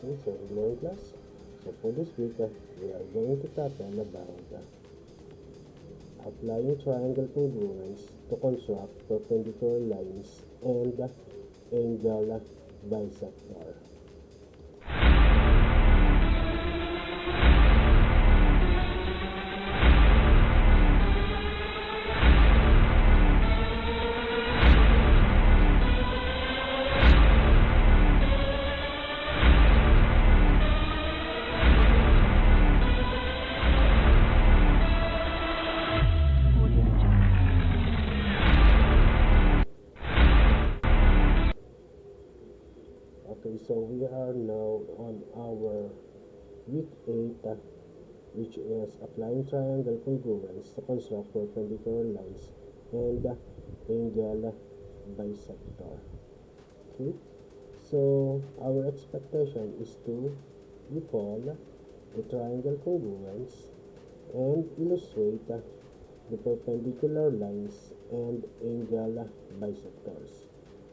Okay, so good morning class. So for this week, we are going to tackle about applying triangle congruence to construct perpendicular lines and angle bisector. Okay, so we are now on our week 8, which is applying triangle congruence to construct perpendicular lines and angle bisector. Okay, so our expectation is to recall the triangle congruence and illustrate the perpendicular lines and angle bisectors.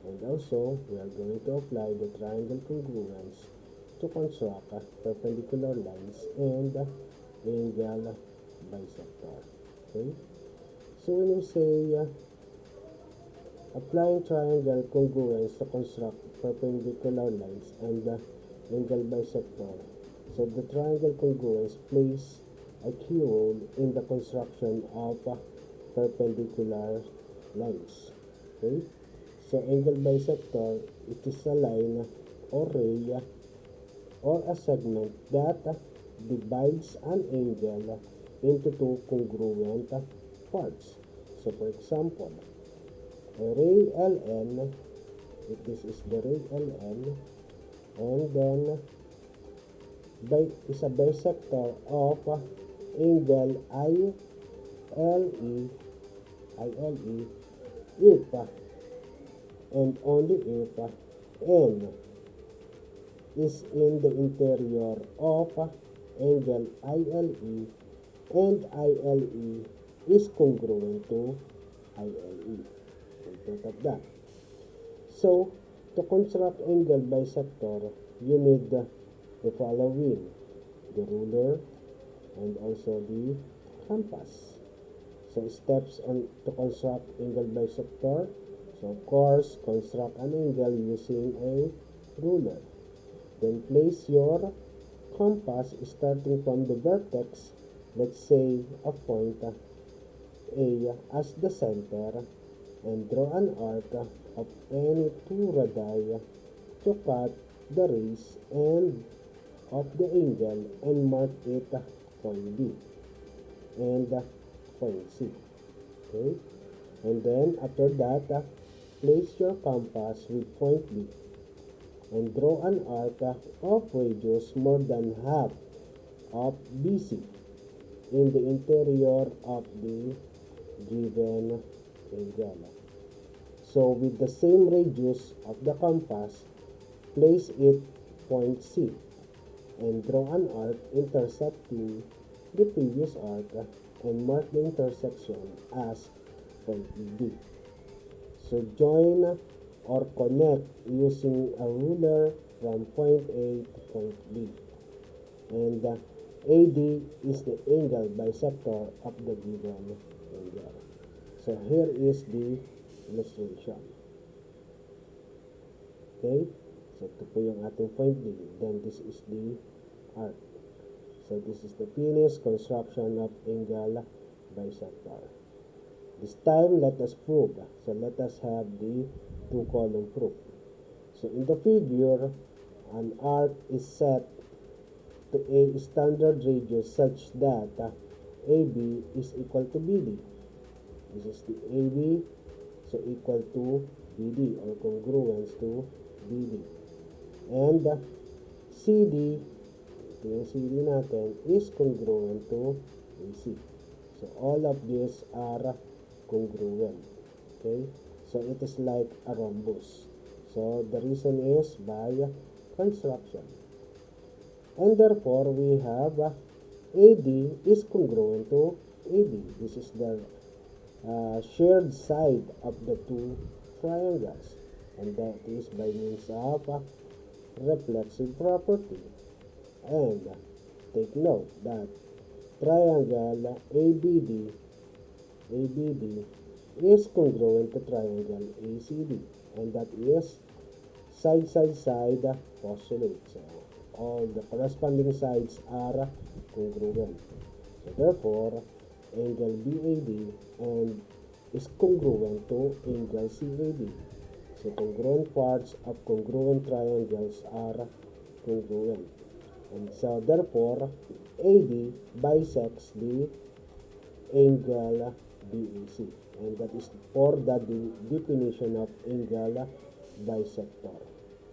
And also, we are going to apply the triangle congruence to construct perpendicular lines and angle bisector. Okay? So when we say applying triangle congruence to construct perpendicular lines and angle bisector, so the triangle congruence plays a key role in the construction of perpendicular lines. Okay? So angle bisector, it is a line or ray or a segment that divides an angle into two congruent parts. So for example, a ray LN, if this is the ray LN, and then is a bisector of angle ILE if and only if N is in the interior of angle ILE and ILE is congruent to ILE. Think of that. So, to construct angle bisector, you need the following: the ruler and also the compass. So, steps on to construct angle bisector. So, of course, construct an angle using a ruler. Then place your compass starting from the vertex, let's say a point A as the center, and draw an arc of any two radii to cut the rays and of the angle and mark it point B and point C. Okay, and then after that, place your compass with point B and draw an arc of radius more than half of BC in the interior of the given angle. So with the same radius of the compass, place it point C and draw an arc intersecting the previous arc and mark the intersection as point B. So join or connect using a ruler from point A to point B. And AD is the angle bisector of the given angle. So here is the illustration. Okay? So ito po yung ating point B. Then this is the arc. So this is the finished construction of angle bisector. This time, let us prove. So let us have the two-column proof. So in the figure, an arc is set to a standard radius such that AB is equal to BD. This is the AB, so equal to BD or congruence to BD. And CD, ito yung CD natin, is congruent to AC. So all of these are congruent. Okay, so it is like a rhombus. So the reason is by construction, and therefore we have AD is congruent to AD. This is the shared side of the two triangles, and that is by means of reflexive property. And take note that triangle ABD is congruent to triangle ACD, and that is side postulate. So all the corresponding sides are congruent. So therefore, angle BAD and is congruent to angle CAD. So congruent parts of congruent triangles are congruent. And so therefore, AD bisects the angle BAC. And that is for the definition of angle bisector.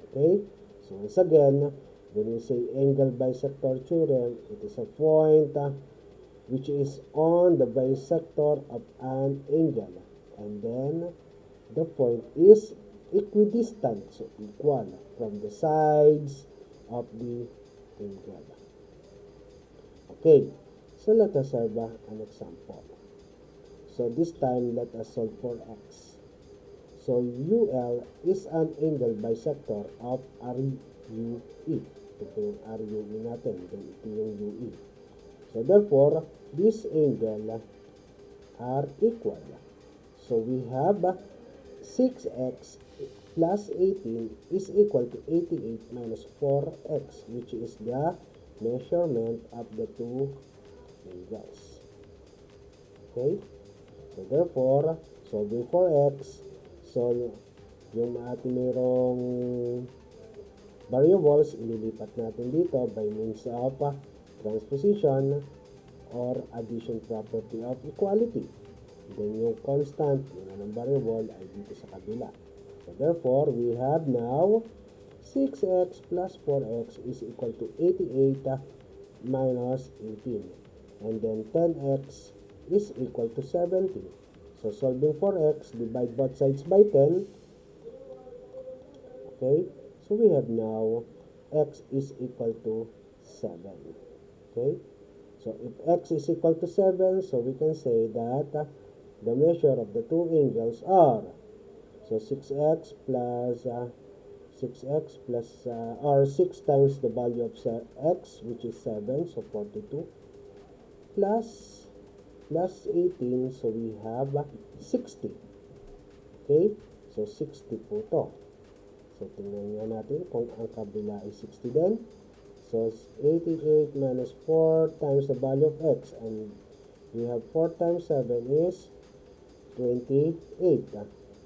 Okay? So once again, when we say angle bisector theorem, it is a point which is on the bisector of an angle. And then the point is equidistant, so equal from the sides of the angle. Okay, so let us have an example. So this time, let us solve for x. So UL is an angle bisector of RUE. Ito po yung RUE natin. Ito yung UE. So therefore, this angle are equal. So we have 6x plus 18 is equal to 88 minus 4x, which is the measurement of the two angles. Okay? So therefore, solving for x, so yung ating mayroong variables, ililipat natin dito by means of transposition or addition property of equality. Then yung constant, yung anong variable ay dito sa kabila. So therefore, we have now 6x plus 4x is equal to 88 minus 18. And then 10x is equal to 70. So solving for x, divide both sides by 10. Okay, so we have now x is equal to 7. Okay, so if x is equal to 7, so we can say that the measure of the two angles are, so 6x plus 6 times the value of x, which is 7, so 42, plus 18, so we have 60. Okay, so 60 po to. So tingnan nga natin kung ang kabila ay 60 din. So 88 minus 4 times the value of x, and we have 4 times 7 is 28.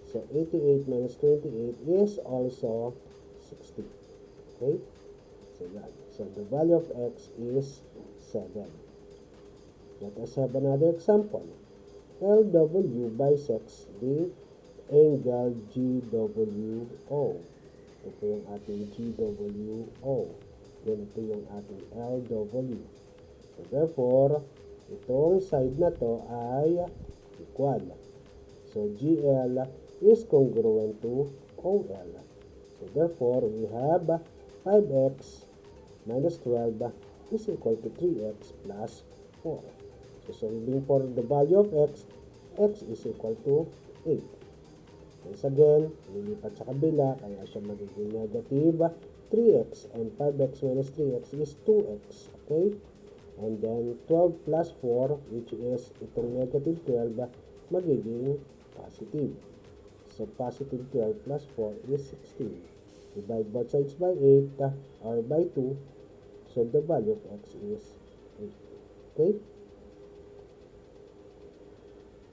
So 88 minus 28 is also 60. Okay, so that. So the value of x is 7. Let us have another example. LW bisects the angle GWO. Ito po yung ating GWO. Then ito yung ating LW. So therefore, itong side na to ay equal. So GL is congruent to OL. So therefore, we have 5x minus 12 is equal to 3x plus 4. So solving for the value of x, x is equal to 8. Once again, lilipat sa kabila, kaya siya magiging negative 3x, and 5x minus 3x is 2x. Okay? And then 12 plus 4, which is itong negative 12, magiging positive. So positive 12 plus 4 is 16. Divide both sides by 8 or by 2, so the value of x is 8. Okay?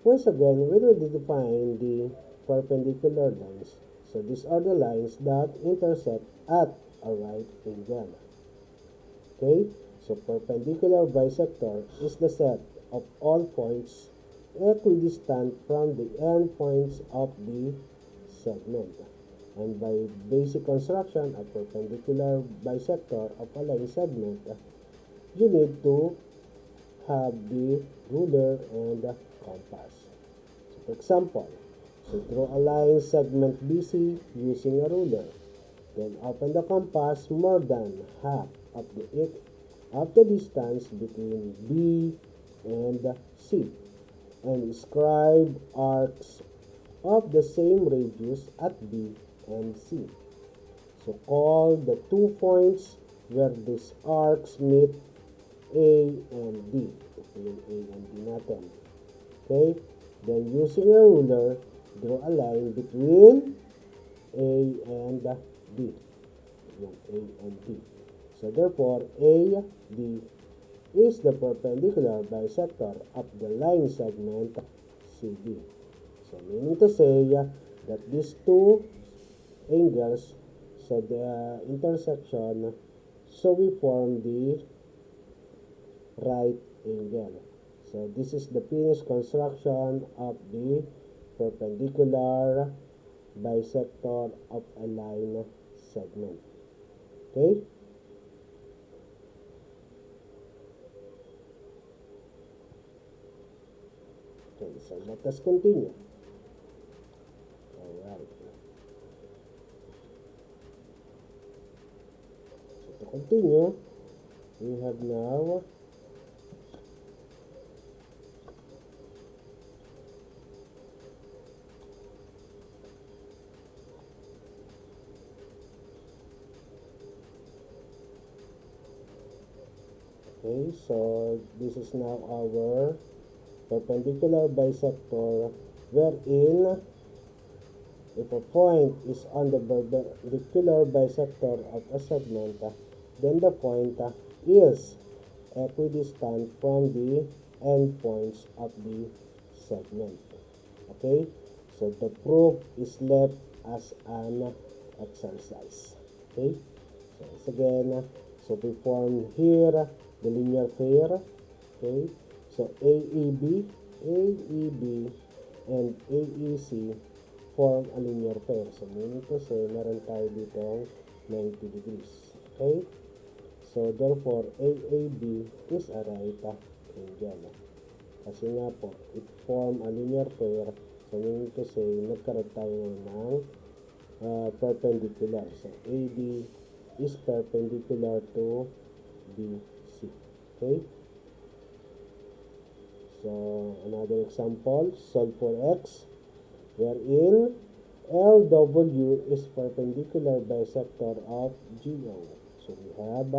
Once again, when we define the perpendicular lines, so these are the lines that intersect at a right angle. Okay, so perpendicular bisector is the set of all points equidistant from the end points of the segment. And by basic construction of perpendicular bisector of a line segment, you need to have the ruler and the compass. So for example, so draw a line segment BC using a ruler. Then open the compass more than half of the distance between B and C, and inscribe arcs of the same radius at B and C. So call the 2 points where these arcs meet A and D. Ito yung A and D natin. Okay? Then using a ruler, draw a line between A and D. Yung A and D. So therefore, AD is the perpendicular bisector of the line segment CD. So meaning to say that these two angles, so the intersection, so we form the right angle. So this is the finished construction of the perpendicular bisector of a line segment. Okay? Okay, so let us continue. Alright. So to continue, we have now okay, so this is now our perpendicular bisector wherein if a point is on the perpendicular bisector of a segment, then the point is equidistant from the endpoints of the segment. Okay, so the proof is left as an exercise. Okay, so once again, so we form here the linear pair. Okay, so AEB, and AEC form a linear pair. So meaning to say, meron tayo ditong 90 degrees. Okay? So therefore, AAB is a right angle. Kasi nga po, it form a linear pair. So meaning to say, nagkaroon tayo ng perpendicular. So AD is perpendicular to BC. Okay? So another example, solve for x, wherein LW is perpendicular bisector of GO. So we have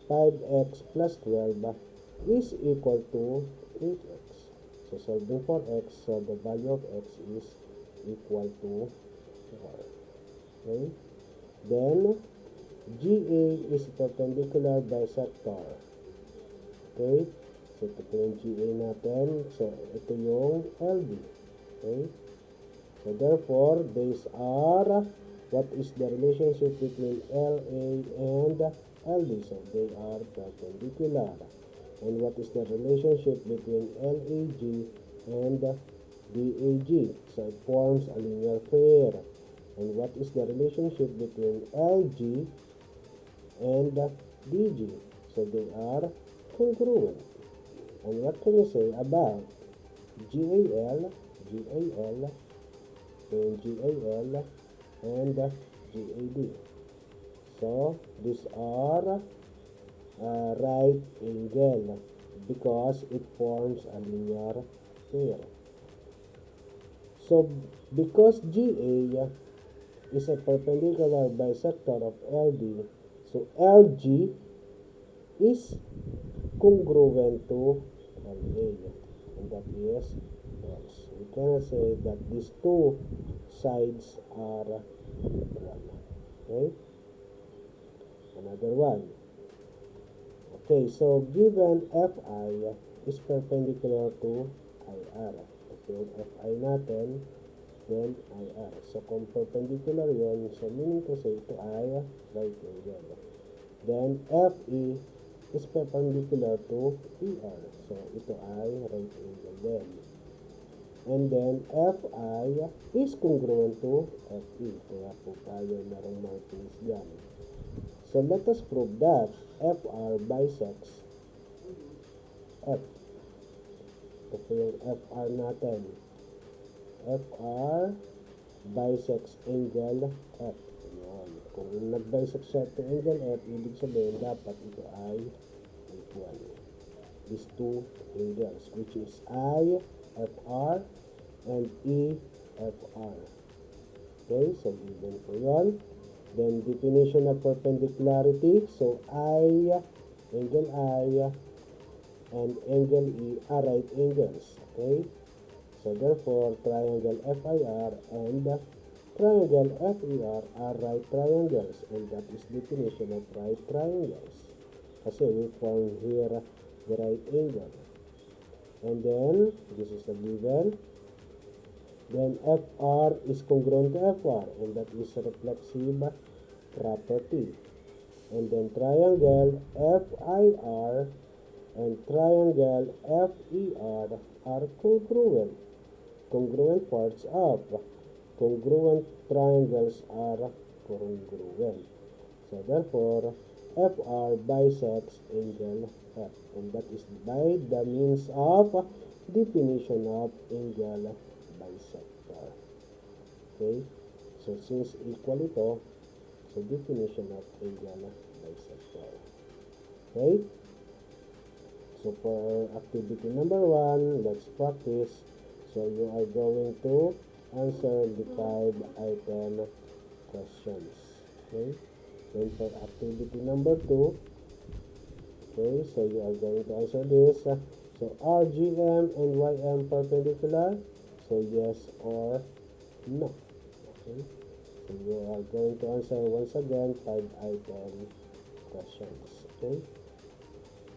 5x plus 12 is equal to 8x. So solving for x, so the value of x is equal to 4. Okay? Then, GA is perpendicular bisector. Okay? So ito po yung GA natin. So ito yung LB. Okay? So therefore, these are, what is the relationship between LA and LB? So they are perpendicular. And what is the relationship between LAG and DAG? So it forms a linear pair. And what is the relationship between LG and DG? So they are congruent. And what can you say about GAL, and GAL, and GAD? So these are right angle because it forms a linear pair. So because GA is a perpendicular bisector of LD, so LG is congruent to LA, and that is false. We cannot say that these two sides are equal. Okay? Another one. Okay, so given FI is perpendicular to IR. Okay, FI natin, then IR. So kung perpendicular yun, so meaning to say ito ay right angle. Then FE is perpendicular to ER. So ito ay right angle din. And then FI is congruent to FE. Kaya po tayo merong markings dyan. So let us prove that FR bisects F. Ito po yung FR natin. FR bisects angle F. Ayan. Kung nag-bisect siya ito angle F, ibig sabihin dapat ito ay equal. These two angles, which is I, FR, and E, FR. Okay, so given po yun. Then definition of perpendicularity. So angle I, and angle E are right angles. Okay? So therefore, triangle FIR and triangle FER are right triangles, and that is definition of right triangles. Kasi we form here the right angle. And then, this is a given. Then FR is congruent to FR, and that is a reflexive property. And then triangle FIR and triangle FER are congruent. Congruent parts of congruent triangles are congruent. So therefore, FR bisects angle F, and that is by the means of definition of angle bisector. Okay, so since equal ito, so definition of angle bisector. Okay, so for activity number 1, let's practice. So you are going to answer the 5-item questions. Okay, then for activity number 2, okay, so you are going to answer this. So are GM and YM perpendicular? So yes or no. Okay, so you are going to answer once again 5-item questions. Okay,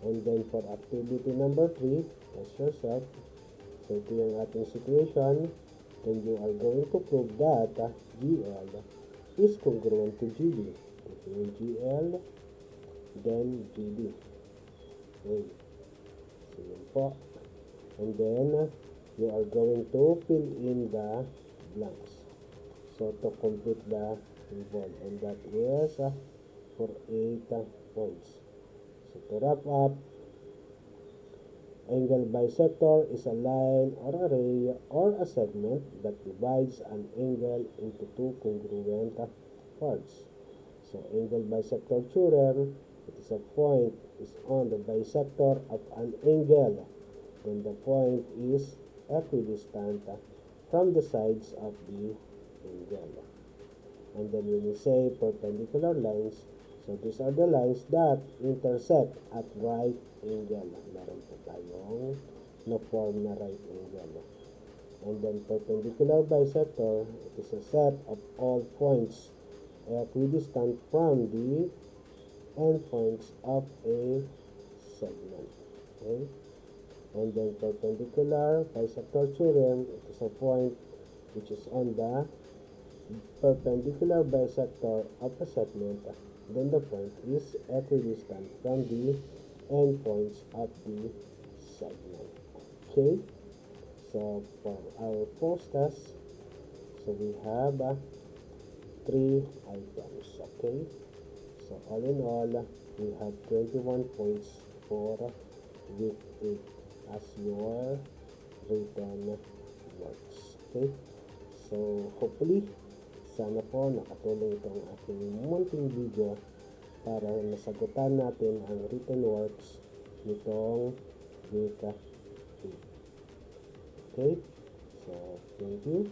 and then for activity number 3, test yourself. So ito yung ating situation. Then you are going to prove that GL is congruent to GB. Ito yung GL, then GB. Okay, so yun po. And then you are going to fill in the blanks. So to complete the involved, and that is for 8 points. So to wrap up, angle bisector is a line or a ray or a segment that divides an angle into two congruent parts. So angle bisector theorem, it is a point is on the bisector of an angle, then the point is equidistant from the sides of the angle. And then when we say perpendicular lines, so these are the lines that intersect at right angle. Meron po tayong na-form na right angle. And then perpendicular bisector, it is a set of all points equidistant from the endpoints of a segment. Okay? And then perpendicular bisector theorem, it is a point which is on the perpendicular bisector of a segment, then the point is equidistant from the endpoints of the segment. Okay, so for our post test, so we have 3 items. Okay, so all in all, we have 21 points for week 8 as your written works. Okay, so hopefully sana po nakatulong itong aking munting video para nasagutan natin ang written works nitong week 8. Okay, so thank you.